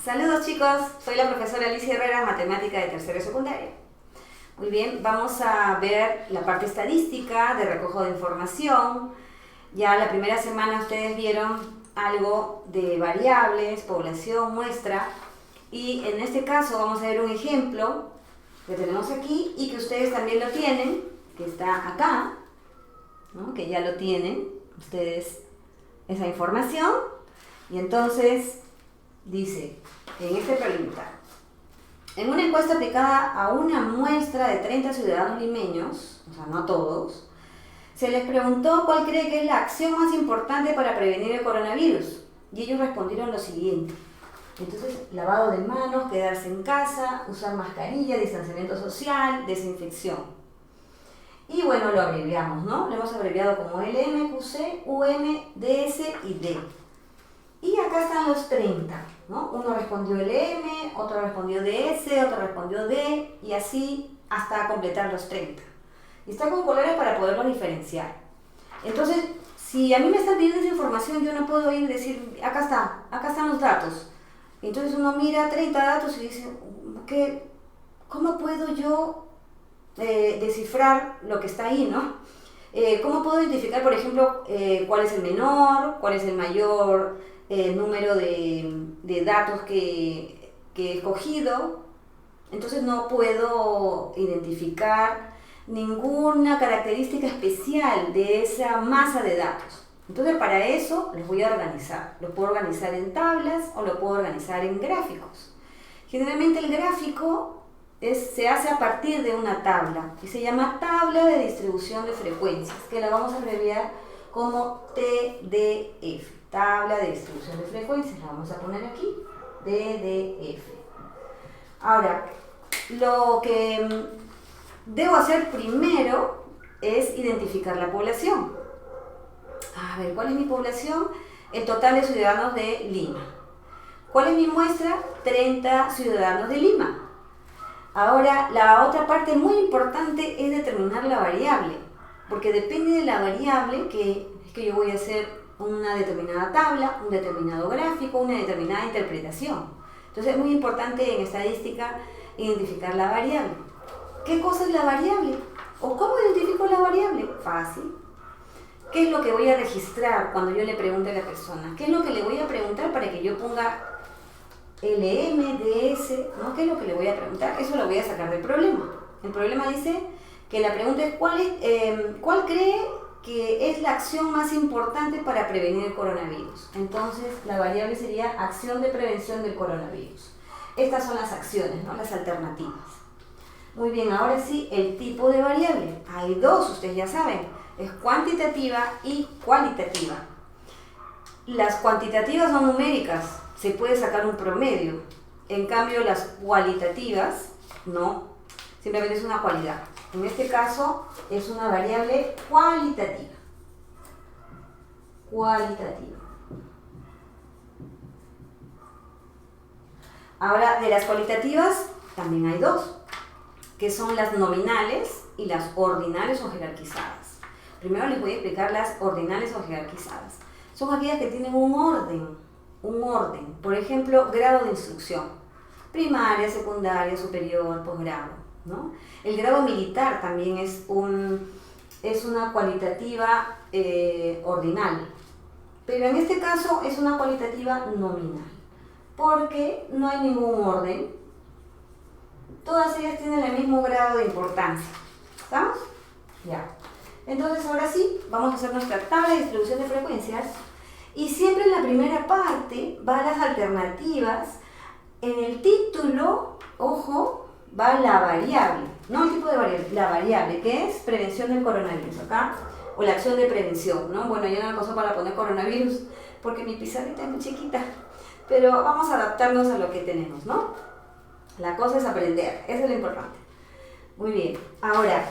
Saludos chicos, soy la profesora Alicia Herrera, matemática de tercero y secundaria. Muy bien, vamos a ver la parte estadística de recojo de información. Ya la primera semana ustedes vieron algo de variables, población, muestra. Y en este caso vamos a ver un ejemplo que tenemos aquí y que ustedes también lo tienen, que está acá, ¿no? Que ya lo tienen ustedes esa información. Y entonces dice, en este pregunta, en una encuesta aplicada a una muestra de 30 ciudadanos limeños, o sea, no a todos, se les preguntó cuál cree que es la acción más importante para prevenir el coronavirus. Y ellos respondieron lo siguiente. Entonces, lavado de manos, quedarse en casa, usar mascarilla, distanciamiento social, desinfección. Y bueno, lo abreviamos, ¿no? Lo hemos abreviado como LM, QC, UM, DS y D. Y acá están los 30, ¿no? Uno respondió LM, otro respondió DS, otro respondió D, y así hasta completar los 30. Y está con colores para poderlos diferenciar. Entonces, si a mí me están pidiendo esa información, yo no puedo ir y decir, acá están los datos. Entonces uno mira 30 datos y dice, ¿cómo puedo yo descifrar lo que está ahí, ¿no? ¿Cómo puedo identificar, por ejemplo, cuál es el menor, cuál es el mayor número de datos que he escogido? Entonces no puedo identificar ninguna característica especial de esa masa de datos. Entonces para eso los voy a organizar. Los puedo organizar en tablas o lo puedo organizar en gráficos. Generalmente el gráfico se hace a partir de una tabla y se llama tabla de distribución de frecuencias, que la vamos a abreviar como TDF, tabla de distribución de frecuencias. La vamos a poner aquí, TDF. Ahora, lo que debo hacer primero es identificar la población. A ver, ¿cuál es mi población? El total de ciudadanos de Lima. ¿Cuál es mi muestra? 30 ciudadanos de Lima. Ahora, la otra parte muy importante es determinar la variable, porque depende de la variable que yo voy a hacer una determinada tabla, un determinado gráfico, una determinada interpretación. Entonces es muy importante en estadística identificar la variable. ¿Qué cosa es la variable? ¿O cómo identifico la variable? Fácil. ¿Qué es lo que voy a registrar cuando yo le pregunte a la persona? ¿Qué es lo que le voy a preguntar para que yo ponga LM, DS, ¿no? ¿Qué es lo que le voy a preguntar? Eso lo voy a sacar del problema. El problema dice que la pregunta es ¿cuál cree que es la acción más importante para prevenir el coronavirus? Entonces la variable sería acción de prevención del coronavirus. Estas son las acciones, ¿no? Las alternativas. Muy bien, ahora sí, el tipo de variable. Hay dos, ustedes ya saben, es cuantitativa y cualitativa. Las cuantitativas son numéricas, se puede sacar un promedio. En cambio, las cualitativas, no, simplemente es una cualidad. En este caso, es una variable cualitativa. Cualitativa. Ahora, de las cualitativas, también hay dos, que son las nominales y las ordinales o jerarquizadas. Primero les voy a explicar las ordinales o jerarquizadas. Son aquellas que tienen un orden. Por ejemplo, grado de instrucción. Primaria, secundaria, superior, posgrado, ¿no? El grado militar también es una cualitativa ordinal. Pero en este caso es una cualitativa nominal. Porque no hay ningún orden. Todas ellas tienen el mismo grado de importancia. ¿Estamos? Ya. Entonces ahora sí, vamos a hacer nuestra tabla de distribución de frecuencias y siempre en la primera parte va las alternativas. En el título, ojo, va la variable, no el tipo de variable, la variable, que es prevención del coronavirus, acá, o la acción de prevención, ¿no? Bueno, yo no me paso para poner coronavirus porque mi pizarrita es muy chiquita, pero vamos a adaptarnos a lo que tenemos, ¿no? La cosa es aprender, eso es lo importante. Muy bien, ahora,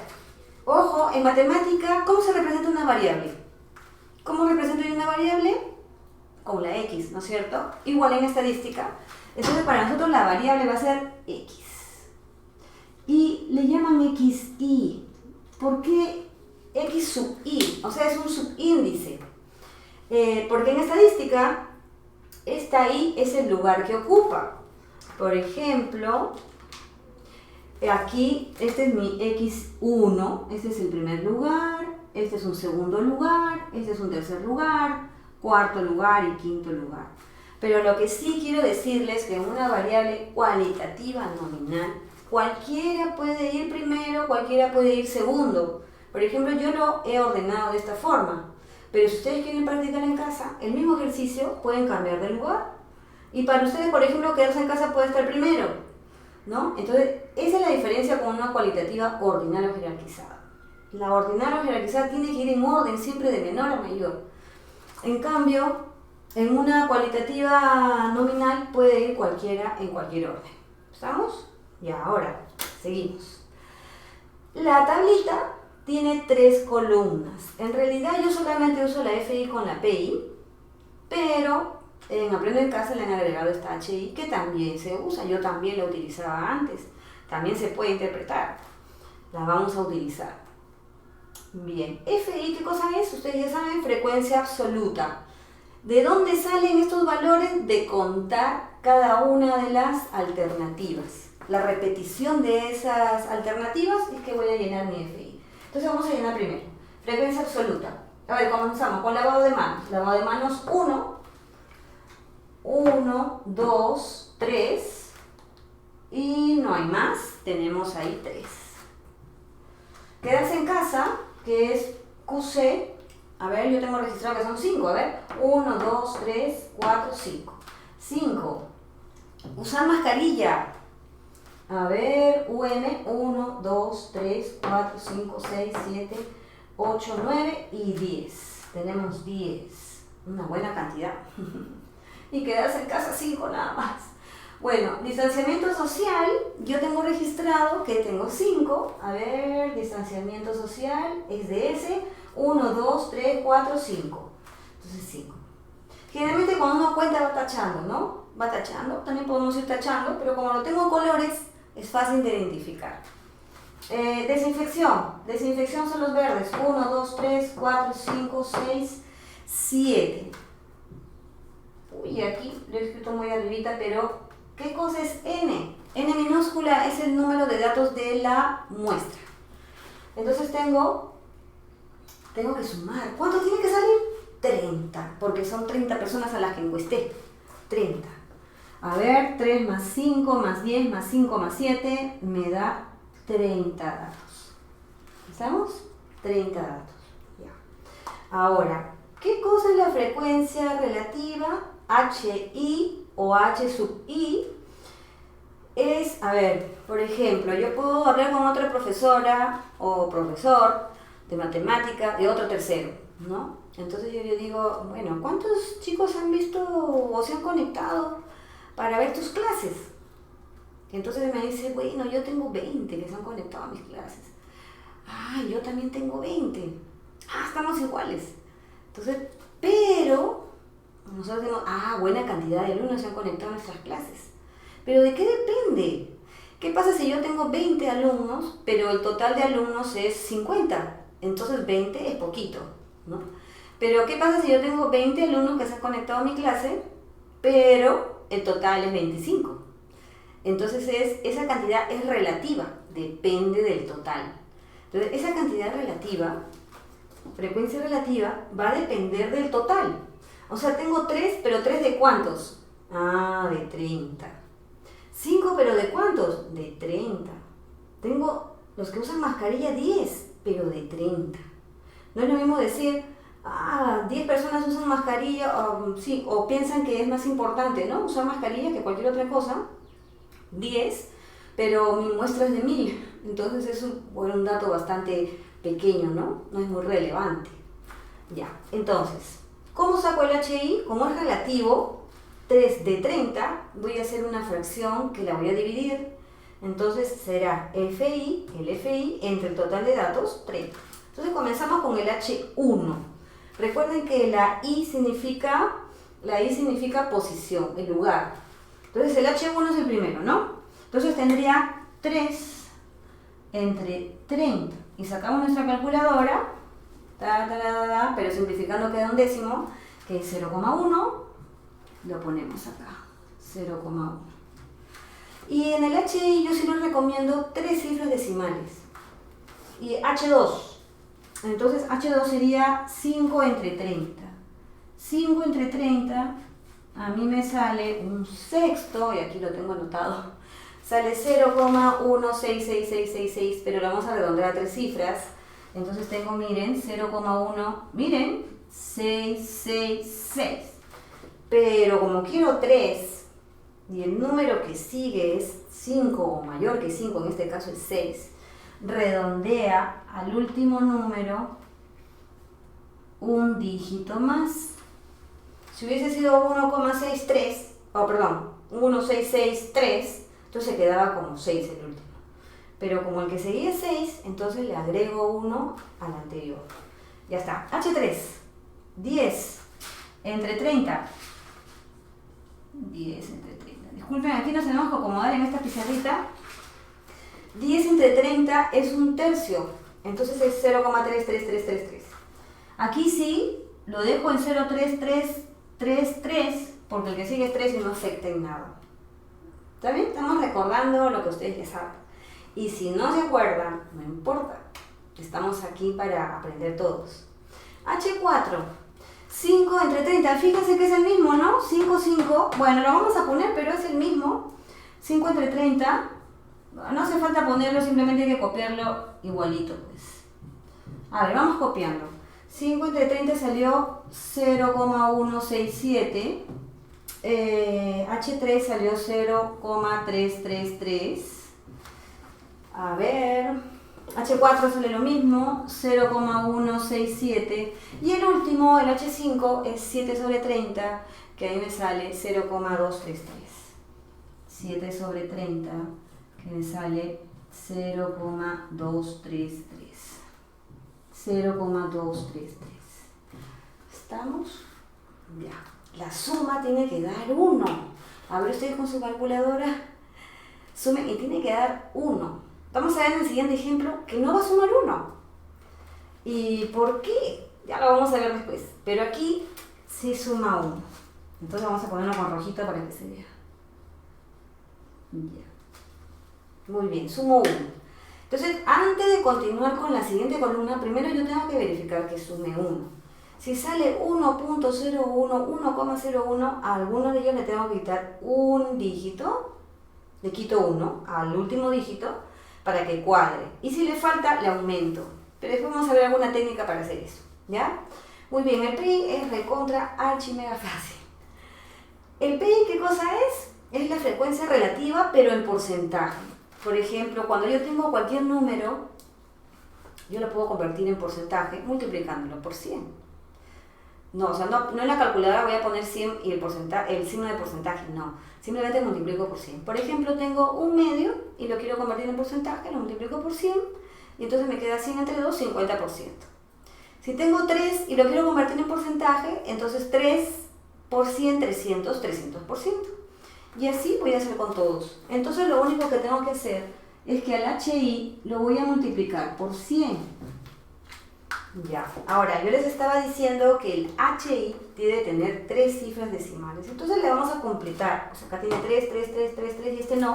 ojo, en matemática, ¿cómo se representa una variable? ¿Cómo represento yo una variable? Con la X, ¿no es cierto? Igual en estadística. Entonces para nosotros la variable va a ser X. Y le llaman XI. ¿Por qué X sub I? O sea, es un subíndice. Porque en estadística, esta I es el lugar que ocupa. Por ejemplo, aquí este es mi X1, este es el primer lugar, este es un segundo lugar, este es un tercer lugar, cuarto lugar y quinto lugar. Pero lo que sí quiero decirles es que en una variable cualitativa nominal, cualquiera puede ir primero, cualquiera puede ir segundo. Por ejemplo, yo lo he ordenado de esta forma, pero si ustedes quieren practicar en casa, el mismo ejercicio pueden cambiar de lugar. Y para ustedes, por ejemplo, quedarse en casa puede estar primero, ¿no? Entonces, esa es la diferencia con una cualitativa ordinal o jerarquizada. La ordinal o jerarquizada tiene que ir en orden, siempre de menor a mayor. En cambio, en una cualitativa nominal puede ir cualquiera en cualquier orden. ¿Estamos? Y ahora, seguimos. La tablita tiene 3 columnas. En realidad yo solamente uso la FI con la PI, pero en Aprendo en Casa le han agregado esta HI que también se usa. Yo también la utilizaba antes. También se puede interpretar. La vamos a utilizar. Bien, FI, ¿qué cosa es? Ustedes ya saben, frecuencia absoluta. ¿De dónde salen estos valores? De contar cada una de las alternativas. La repetición de esas alternativas es que voy a llenar mi FI. Entonces vamos a llenar primero. Frecuencia absoluta. A ver, comenzamos con lavado de manos. Lavado de manos 1, 1, 2, 3 y no hay más. Tenemos ahí 3. Quedarse en casa, que es QC. A ver, yo tengo registrado que son 5. A ver, 1, 2, 3, 4, 5. 5. Usar mascarilla. A ver, UM, 1, 2, 3, 4, 5, 6, 7, 8, 9 y 10. Tenemos 10. Una buena cantidad. Y quedarse en casa 5 nada más. Bueno, distanciamiento social, yo tengo registrado que tengo 5. A ver, distanciamiento social es de ese. 1, 2, 3, 4, 5. Entonces 5. Generalmente cuando uno cuenta va tachando, ¿no? Va tachando, también podemos ir tachando, pero como lo tengo en colores, es fácil de identificar. Desinfección. Desinfección son los verdes. 1, 2, 3, 4, 5, 6, 7. Uy, aquí lo he escrito muy arribita, pero ¿qué cosa es N? N minúscula es el número de datos de la muestra. Entonces tengo que sumar. ¿Cuánto tiene que salir? 30, porque son 30 personas a las que encuesté. 30. A ver, 3 más 5 más 10 más 5 más 7 me da 30 datos. ¿Estamos? 30 datos. Ya. Ahora, ¿qué cosa es la frecuencia relativa? HI o H sub I es, a ver, por ejemplo, yo puedo hablar con otra profesora o profesor de matemática de otro tercero, ¿no? Entonces yo le digo, bueno, ¿cuántos chicos han visto o se han conectado para ver tus clases? Entonces me dice, bueno, yo tengo 20 que se han conectado a mis clases. Ah, yo también tengo 20. Ah, estamos iguales. Entonces, pero nosotros decimos, buena cantidad de alumnos se han conectado a nuestras clases. Pero ¿de qué depende? ¿Qué pasa si yo tengo 20 alumnos, pero el total de alumnos es 50? Entonces 20 es poquito, ¿no? Pero ¿qué pasa si yo tengo 20 alumnos que se han conectado a mi clase, pero el total es 25? Entonces esa cantidad es relativa, depende del total. Entonces esa cantidad relativa, frecuencia relativa, va a depender del total. O sea, tengo 3, pero 3 ¿de cuántos? De 30. 5, pero ¿de cuántos? De 30. Tengo los que usan mascarilla 10, pero de 30. No es lo mismo decir, 10 personas usan mascarilla, sí, o piensan que es más importante, ¿no? Usar mascarilla que cualquier otra cosa. 10, pero mi muestra es de 1000. Entonces es un dato bastante pequeño, ¿no? No es muy relevante. Ya, entonces, ¿cómo saco el HI? Como es relativo, 3 de 30, voy a hacer una fracción que la voy a dividir. Entonces será el FI entre el total de datos, 30. Entonces comenzamos con el H1. Recuerden que la I significa posición, el lugar. Entonces el H1 es el primero, ¿no? Entonces tendría 3 entre 30. Y sacamos nuestra calculadora, pero simplificando queda un décimo, que es 0,1. Lo ponemos acá, 0,1. Y en el HI yo sí les recomiendo 3 cifras decimales. Y H2. Entonces H2 sería 5 entre 30. 5 entre 30, a mí me sale un sexto, y aquí lo tengo anotado, sale 0,166666, pero lo vamos a redondear a 3 cifras. Entonces tengo, miren, 0,1, miren, 666. Pero como quiero 3, y el número que sigue es 5 o mayor que 5, en este caso es 6, redondea al último número un dígito más. Si hubiese sido 1,63, perdón, 1663, entonces quedaba como 6 el último. Pero como el que seguía es 6, entonces le agrego 1 al anterior. Ya está. H3, 10 entre 30. 10 entre 30. Disculpen, aquí nos tenemos que acomodar en esta pizarrita. 10 entre 30 es un tercio, entonces es 0,33333. Aquí sí, lo dejo en 0,3333 porque el que sigue es 3 y no afecta en nada. ¿Está bien? Estamos recordando lo que ustedes ya saben. Y si no se acuerdan, no importa. Estamos aquí para aprender todos. H4, 5 entre 30. Fíjense que es el mismo, ¿no? 5, 5. Bueno, lo vamos a poner, pero es el mismo. 5 entre 30. No hace falta ponerlo, simplemente hay que copiarlo igualito, pues. A ver, vamos copiando. 5 entre 30 salió 0,167. H3 salió 0,333. A ver, H4 sale lo mismo, 0,167. Y el último, el H5, es 7 sobre 30, que ahí me sale 0,233. 7 sobre 30, que me sale 0,233. 0,233. ¿Estamos? Ya. La suma tiene que dar 1. A ver ustedes con su calculadora. Sumen y tiene que dar 1. Vamos a ver en el siguiente ejemplo que no va a sumar 1. ¿Y por qué? Ya lo vamos a ver después. Pero aquí sí suma 1. Entonces vamos a ponerlo con rojito para que se vea. Ya. Muy bien, sumo 1. Entonces, antes de continuar con la siguiente columna, primero yo tengo que verificar que sume 1. Si sale 1.01, 1,01, a alguno de ellos le tengo que quitar un dígito. Le quito 1 al último dígito para que cuadre. Y si le falta, le aumento. Pero después vamos a ver alguna técnica para hacer eso. ¿Ya? Muy bien, el PI es recontra archi mega fácil. ¿El PI qué cosa es? Es la frecuencia relativa, pero en porcentaje. Por ejemplo, cuando yo tengo cualquier número, yo lo puedo convertir en porcentaje multiplicándolo por 100. No, o sea, no en la calculadora voy a poner 100 y el signo de porcentaje, no. Simplemente multiplico por 100. Por ejemplo, tengo un medio y lo quiero convertir en porcentaje, lo multiplico por 100 y entonces me queda 100 entre 2, 50%. Si tengo 3 y lo quiero convertir en porcentaje, entonces 3 por 100, 300, 300%. Y así voy a hacer con todos. Entonces lo único que tengo que hacer es que al HI lo voy a multiplicar por 100. Ya, ahora yo les estaba diciendo que el HI debe tener 3 cifras decimales. Entonces le vamos a completar. O sea, acá tiene 3, 3, 3, 3, 3 y este no.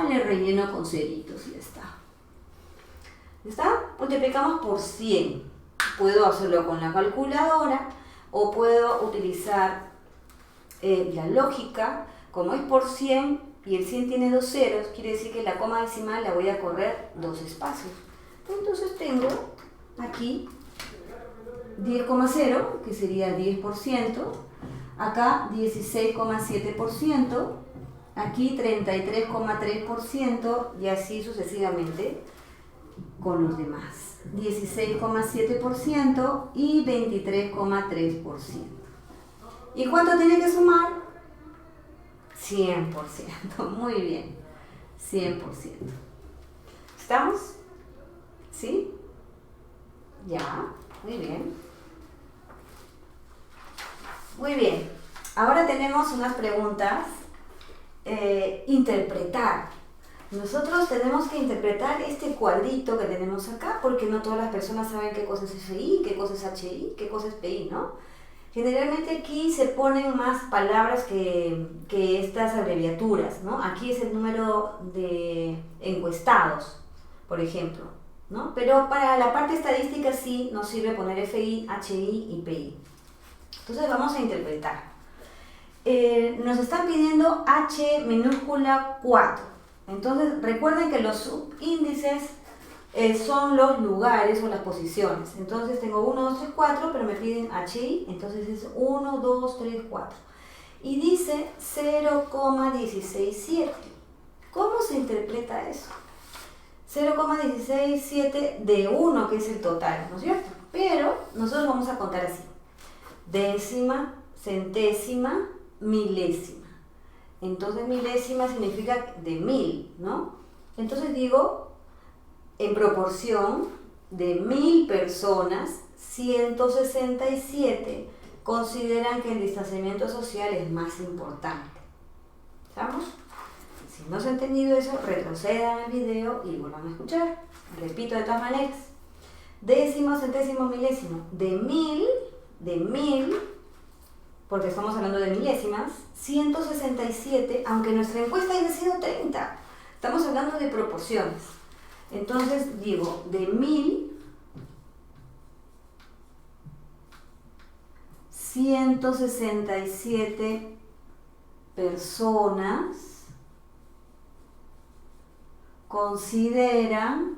Le relleno con ceritos y ya está. ¿Ya está? Multiplicamos por 100. Puedo hacerlo con la calculadora o puedo utilizar la lógica. Como es por 100 y el 100 tiene 2 ceros, quiere decir que la coma decimal la voy a correr 2 espacios. Entonces tengo aquí 10,0, que sería 10%, acá 16,7%, aquí 33,3% y así sucesivamente con los demás. 16,7% y 23,3%. ¿Y cuánto tiene que sumar? 100%, muy bien, 100%. ¿Estamos? ¿Sí? Ya, muy bien. Muy bien, ahora tenemos unas preguntas. Interpretar. Nosotros tenemos que interpretar este cuadrito que tenemos acá porque no todas las personas saben qué cosa es FI, qué cosa es HI, qué cosa es PI, ¿no? Generalmente aquí se ponen más palabras que estas abreviaturas, ¿no? Aquí es el número de encuestados, por ejemplo, ¿no? Pero para la parte estadística sí nos sirve poner FI, HI y PI. Entonces vamos a interpretar. Nos están pidiendo H minúscula 4. Entonces recuerden que los subíndices son los lugares o las posiciones. Entonces tengo 1, 2, 3, 4, pero me piden HI, entonces es 1, 2, 3, 4. Y dice 0,167. ¿Cómo se interpreta eso? 0,167 de 1, que es el total, ¿no es cierto? Pero nosotros vamos a contar así: décima, centésima, milésima. Entonces milésima significa de 1000, ¿no? Entonces digo, en proporción de 1000 personas, 167 consideran que el distanciamiento social es más importante. ¿Estamos? Si no se ha entendido eso, retrocedan el video y vuelvan a escuchar. Repito de todas maneras. Décimo, centésimo, milésimo. De 1000, porque estamos hablando de milésimas, 167, aunque nuestra encuesta haya sido 30. Estamos hablando de proporciones. Entonces digo, de 1000, 167 personas consideran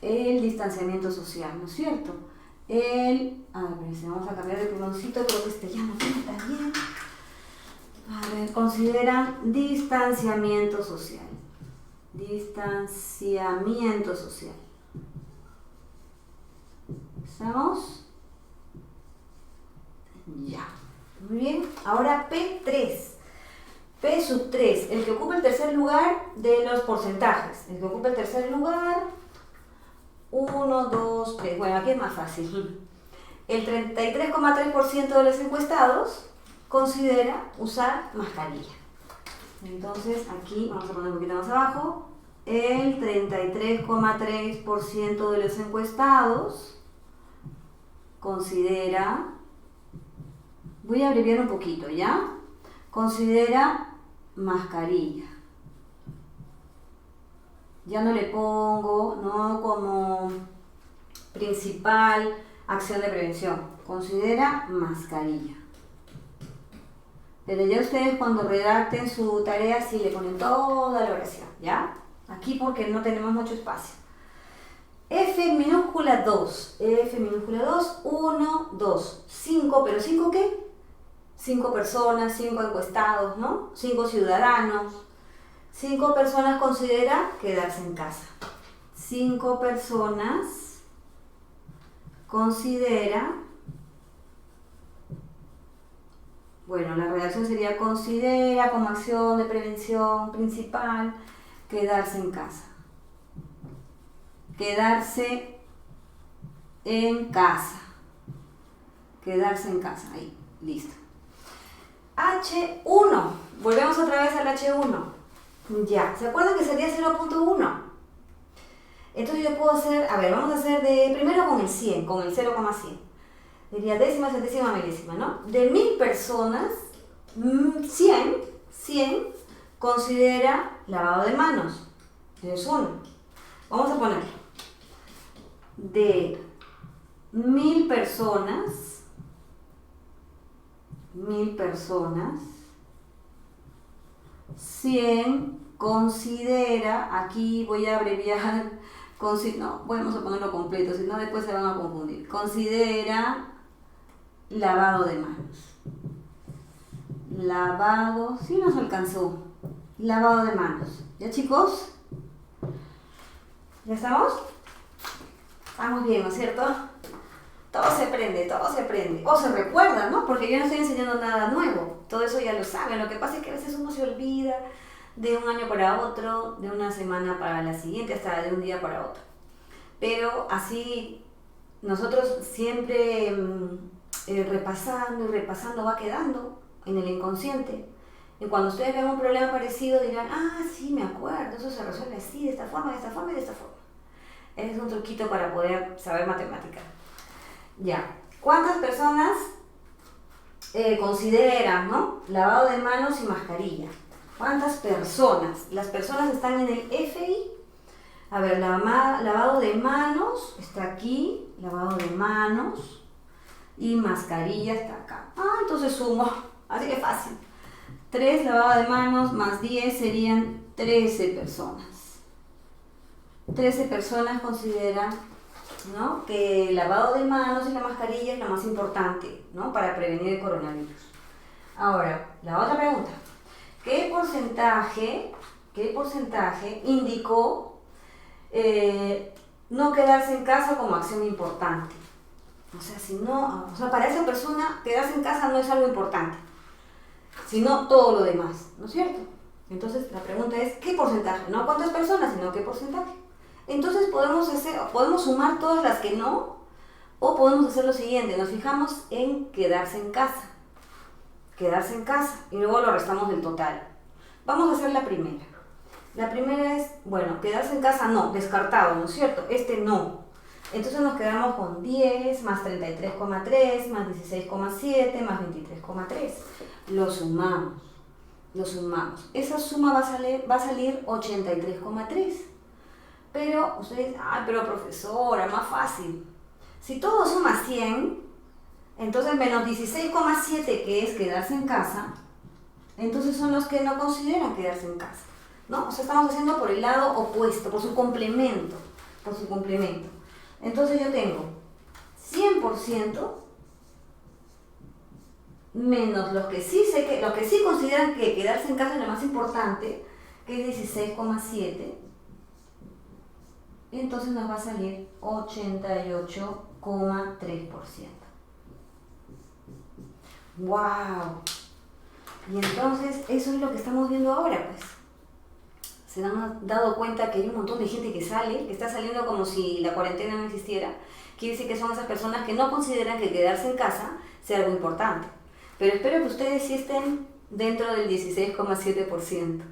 el distanciamiento social, ¿no es cierto? A ver, vamos a cambiar de plumoncito, creo que ya no pinta bien. A ver, consideran distanciamiento social. Distanciamiento social. ¿Estamos? Ya. Muy bien. Ahora P3. P sub 3, el que ocupa el tercer lugar de los porcentajes. El que ocupa el tercer lugar, 1, 2, 3. Bueno, aquí es más fácil. El 33,3% de los encuestados considera usar mascarilla. Entonces aquí vamos a poner un poquito más abajo. El 33,3% de los encuestados considera, voy a abreviar un poquito, ¿ya? Considera mascarilla. Ya no le pongo, ¿no?, como principal acción de prevención. Considera mascarilla. Pero ya ustedes cuando redacten su tarea sí le ponen toda la oración, ¿ya? Aquí porque no tenemos mucho espacio. F minúscula 2. F minúscula 2, 1, 2, 5, pero 5 ¿qué? 5 personas, 5 encuestados, ¿no? 5 ciudadanos. 5 personas considera quedarse en casa. 5 personas considera, bueno, la redacción sería considera como acción de prevención principal quedarse en casa. Quedarse en casa. Quedarse en casa, ahí, listo. H1, volvemos otra vez al H1. Ya, ¿se acuerdan que sería 0.1? Entonces yo puedo hacer, a ver, vamos a hacer primero con el 100, con el 0,100. Diría décima, centésima, milésima, ¿no? De 1000 personas, 100 considera lavado de manos. Es 1. Vamos a poner de 1000 personas, 100 considera, aquí voy a abreviar, no, vamos a ponerlo completo, si no después se van a confundir. Considera lavado de manos. Lavado, sí nos alcanzó. Lavado de manos. ¿Ya, chicos? ¿Ya estamos? Estamos bien, ¿no es cierto? Todo se aprende, todo se aprende. O se recuerda, ¿no? Porque yo no estoy enseñando nada nuevo. Todo eso ya lo saben. Lo que pasa es que a veces uno se olvida de un año para otro, de una semana para la siguiente, hasta de un día para otro. Pero así nosotros siempre repasando y repasando va quedando en el inconsciente. Y cuando ustedes ven un problema parecido dirán, ah, sí, me acuerdo, eso se resuelve así, de esta forma, de esta forma y de esta forma. Es un truquito para poder saber matemática. Ya. ¿Cuántas personas consideran, ¿no? Lavado de manos y mascarilla? ¿Cuántas personas? Las personas están en el FI. A ver, lavado de manos está aquí, lavado de manos y mascarilla está acá. Entonces sumo, así que fácil. 3 lavado de manos más 10 serían 13 personas. 13 personas consideran, ¿no?, que el lavado de manos y la mascarilla es lo más importante, ¿no?, para prevenir el coronavirus. Ahora, la otra pregunta. ¿Qué porcentaje indicó no quedarse en casa como acción importante? O sea, para esa persona quedarse en casa no es algo importante, sino todo lo demás, ¿no es cierto? Entonces la pregunta es, ¿qué porcentaje? No cuántas personas, sino qué porcentaje. Entonces podemos sumar todas las que no, o podemos hacer lo siguiente, nos fijamos en quedarse en casa, y luego lo restamos del total. Vamos a hacer la primera. La primera es, bueno, quedarse en casa no, descartado, ¿no es cierto? Este no. Entonces nos quedamos con 10 más 33,3 más 16,7 más 23,3. Lo sumamos. Esa suma va a salir 83,3. Pero ustedes, pero profesora, más fácil. Si todo suma 100, entonces menos 16,7, que es quedarse en casa, entonces son los que no consideran quedarse en casa, ¿no? O sea, estamos haciendo por el lado opuesto, por su complemento. Entonces yo tengo 100% menos los que sí consideran que quedarse en casa es lo más importante, que es 16,7. Entonces nos va a salir 88,3%. ¡Wow! Y entonces eso es lo que estamos viendo ahora, pues. Se han dado cuenta que hay un montón de gente que está saliendo como si la cuarentena no existiera. Quiere decir que son esas personas que no consideran que quedarse en casa sea algo importante. Pero espero que ustedes sí estén dentro del 16,7%.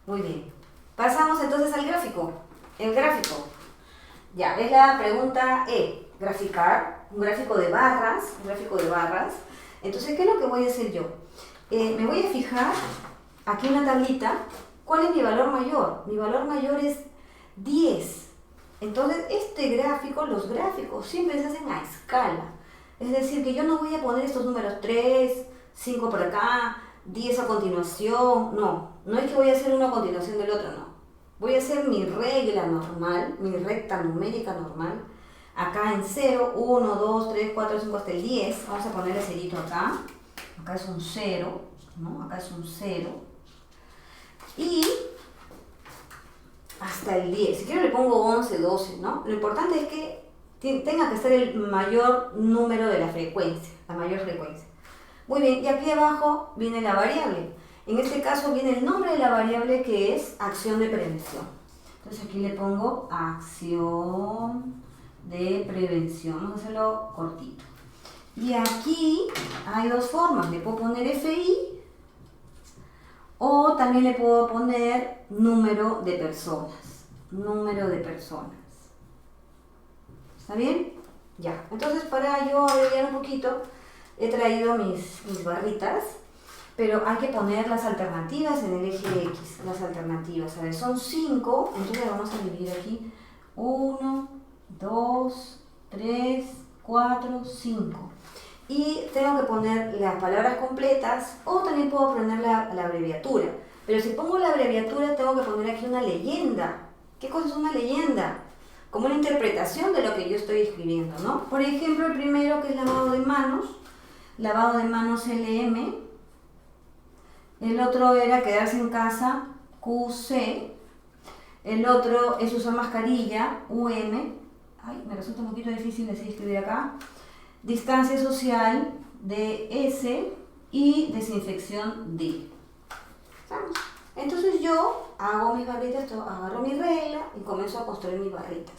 Muy bien. Pasamos entonces al gráfico. El gráfico. Ya, es la pregunta E. Graficar. Un gráfico de barras. Entonces, ¿qué es lo que voy a hacer yo? Me voy a fijar aquí en la tablita. ¿Cuál es mi valor mayor? Mi valor mayor es 10. Entonces, los gráficos siempre se hacen a escala. Es decir, que yo no voy a poner estos números 3, 5 por acá, 10 a continuación. No es que voy a hacer uno a continuación del otro, no. Voy a hacer mi regla normal, mi recta numérica normal. Acá en 0, 1, 2, 3, 4, 5 hasta el 10. Vamos a poner el cerito acá. Acá es un 0, ¿no? Acá es un 0. Y hasta el 10. Si quiero le pongo 11, 12, ¿no? Lo importante es que tenga que ser el mayor número de la frecuencia, la mayor frecuencia. Muy bien, y aquí abajo viene la variable. En este caso viene el nombre de la variable, que es acción de prevención. Entonces aquí le pongo acción de prevención. Vamos a hacerlo cortito. Y aquí hay dos formas. Le puedo poner FI o también le puedo poner número de personas. ¿Está bien? Ya. Entonces, para yo abreviar un poquito, he traído mis barritas, pero hay que poner las alternativas en el eje X. Las alternativas, a ver, son 5, entonces vamos a dividir aquí. 1, 2, 3, 4, 5. Y tengo que poner las palabras completas, o también puedo poner la abreviatura. Pero si pongo la abreviatura, tengo que poner aquí una leyenda. ¿Qué cosa es una leyenda? Como una interpretación de lo que yo estoy escribiendo, ¿no? Por ejemplo, el primero, que es lavado de manos LM. El otro era quedarse en casa, QC. El otro es usar mascarilla, UM. Ay, me resulta un poquito difícil decir escribir acá. Distancia social, DS. Y desinfección, D. ¿Estamos? Entonces yo hago mis barritas, agarro mi regla y comienzo a construir mis barritas.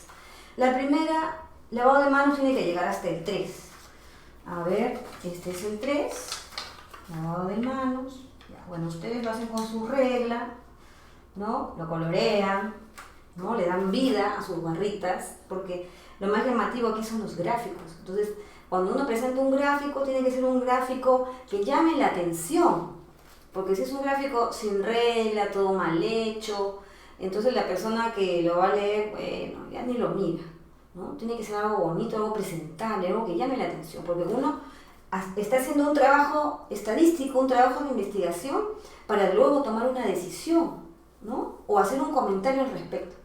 La primera, lavado de manos, tiene que llegar hasta el 3. A ver, este es el 3. Lavado de manos. Ya, bueno, ustedes lo hacen con su regla, ¿no? Lo colorean, ¿no? Le dan vida a sus barritas, porque lo más llamativo aquí son los gráficos. Entonces, cuando uno presenta un gráfico, tiene que ser un gráfico que llame la atención, porque si es un gráfico sin regla, todo mal hecho, entonces la persona que lo va a leer, bueno, ya ni lo mira, ¿no? Tiene que ser algo bonito, algo presentable, algo que llame la atención, porque uno está haciendo un trabajo estadístico, un trabajo de investigación, para luego tomar una decisión, ¿no? O hacer un comentario al respecto.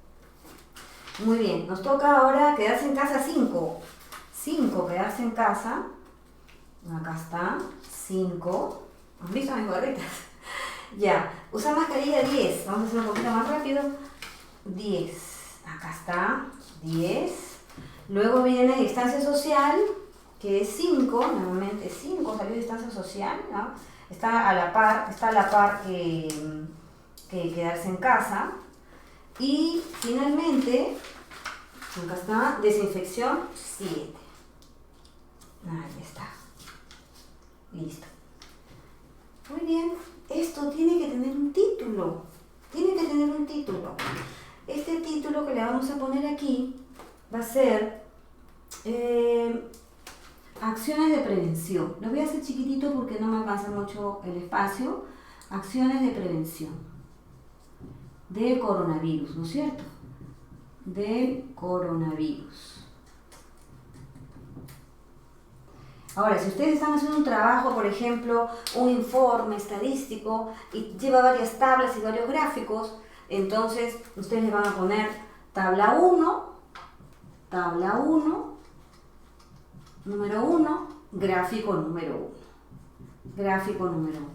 Muy bien, nos toca ahora quedarse en casa 5. 5, quedarse en casa. Acá está, 5. ¿Han visto mis barritas? Ya, usar mascarilla 10. Vamos a hacer un poquito más rápido. 10. Acá está, 10. Luego viene distancia social, que es 5. Nuevamente 5, salió distancia social, ¿no? Está a la par que quedarse en casa. Y finalmente, acá está, desinfección 7. Ahí está. Listo. Muy bien, esto tiene que tener un título. Tiene que tener un título. Este título que le vamos a poner aquí va a ser acciones de prevención. Lo voy a hacer chiquitito porque no me alcanza mucho el espacio. Acciones de prevención del coronavirus, ¿no es cierto? Del coronavirus. Ahora, si ustedes están haciendo un trabajo, por ejemplo, un informe estadístico y lleva varias tablas y varios gráficos, entonces ustedes le van a poner tabla 1, número 1, gráfico número 1, gráfico número 1,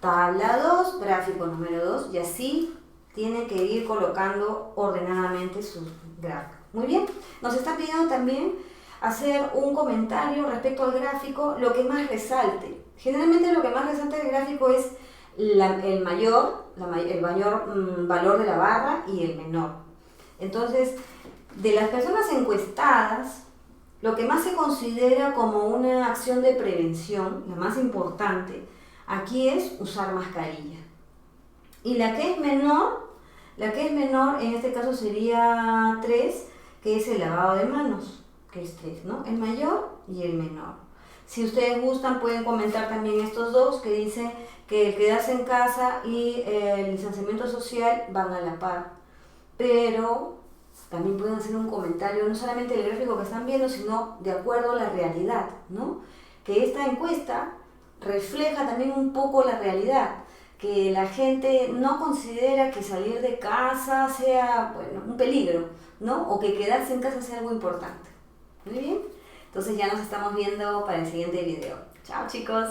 tabla 2, gráfico número 2, y así tienen que ir colocando ordenadamente sus gráficos. Muy bien, nos está pidiendo también hacer un comentario respecto al gráfico, lo que más resalte. Generalmente lo que más resalta del gráfico es el mayor valor de la barra y el menor. Entonces, de las personas encuestadas, lo que más se considera como una acción de prevención, la más importante, aquí es usar mascarilla. Y la que es menor en este caso sería 3, que es el lavado de manos, que es 3, ¿no? El mayor y el menor. Si ustedes gustan, pueden comentar también estos dos, que dicen que el quedarse en casa y el distanciamiento social van a la par. Pero también pueden hacer un comentario, no solamente del gráfico que están viendo, sino de acuerdo a la realidad, ¿no? Que esta encuesta refleja también un poco la realidad, que la gente no considera que salir de casa sea, bueno, un peligro, ¿no? O que quedarse en casa sea algo importante. Muy bien, entonces ya nos estamos viendo para el siguiente video. Chao, chicos.